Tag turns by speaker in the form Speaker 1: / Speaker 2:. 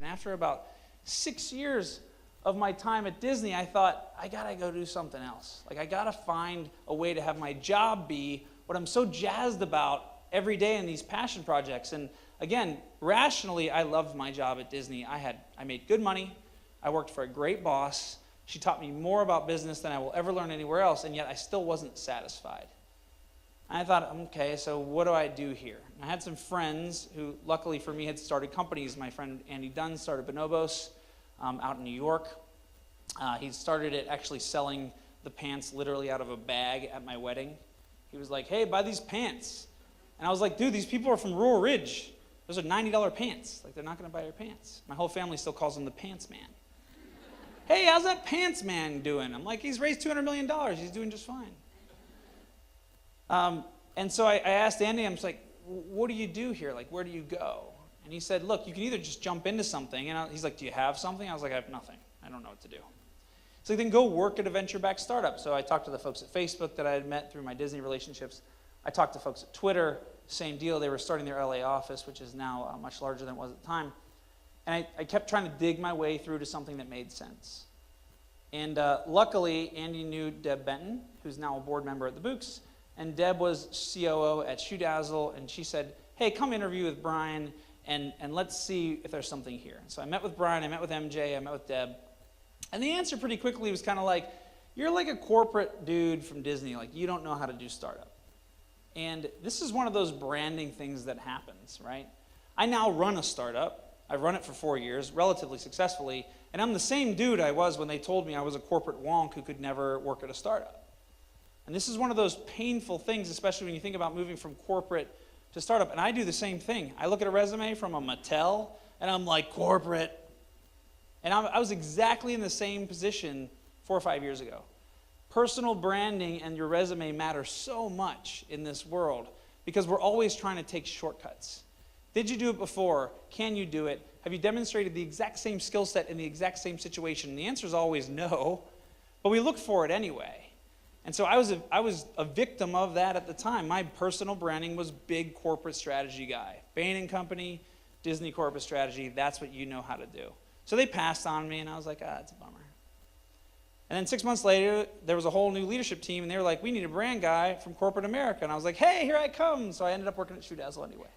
Speaker 1: And after about 6 years of my time at Disney, I thought, I gotta go do something else. Like, I gotta find a way to have my job be what I'm so jazzed about every day in these passion projects. And again, rationally, I loved my job at Disney. I made good money. I worked for a great boss. She taught me more about business than I will ever learn anywhere else, and yet I still wasn't satisfied. And I thought, okay, so what do I do here? And I had some friends who, luckily for me, had started companies. My friend Andy Dunn started Bonobos out in New York. He started it actually selling the pants literally out of a bag at my wedding. He was like, hey, buy these pants. And I was like, dude, these people are from Rural Ridge. Those are $90 pants. Like, they're not going to buy your pants. My whole family still calls him the Pants Man. Hey, how's that Pants Man doing? I'm like, he's raised $200 million. He's doing just fine. And so I asked Andy, I'm just like, what do you do here? Like, where do you go? And he said, look, you can either just jump into something. And he's like, do you have something? I was like, I have nothing. I don't know what to do. So then go work at a venture-backed startup. So I talked to the folks at Facebook that I had met through my Disney relationships. I talked to folks at Twitter, same deal. They were starting their LA office, which is now much larger than it was at the time. And I kept trying to dig my way through to something that made sense. And luckily, Andy knew Deb Benton, who's now a board member at the Bouqs. And Deb was COO at Shoe Dazzle, and she said, hey, come interview with Brian, and let's see if there's something here. So I met with Brian, I met with MJ, I met with Deb. And the answer pretty quickly was kind of like, you're like a corporate dude from Disney, like you don't know how to do startup. And this is one of those branding things that happens, right? I now run a startup. I've run it for 4 years, relatively successfully, and I'm the same dude I was when they told me I was a corporate wonk who could never work at a startup. And this is one of those painful things, especially when you think about moving from corporate to startup. And I do the same thing. I look at a resume from a Mattel, and I'm like, corporate. And I was exactly in the same position 4 or 5 years ago. Personal branding and your resume matter so much in this world because we're always trying to take shortcuts. Did you do it before? Can you do it? Have you demonstrated the exact same skill set in the exact same situation? And the answer is always no, but we look for it anyway. And so I was a victim of that at the time. My personal branding was big corporate strategy guy. Bain & Company, Disney corporate strategy, that's what you know how to do. So they passed on me, and I was like, it's a bummer. And then 6 months later, there was a whole new leadership team, and they were like, we need a brand guy from corporate America. And I was like, hey, here I come. So I ended up working at Shoe Dazzle anyway.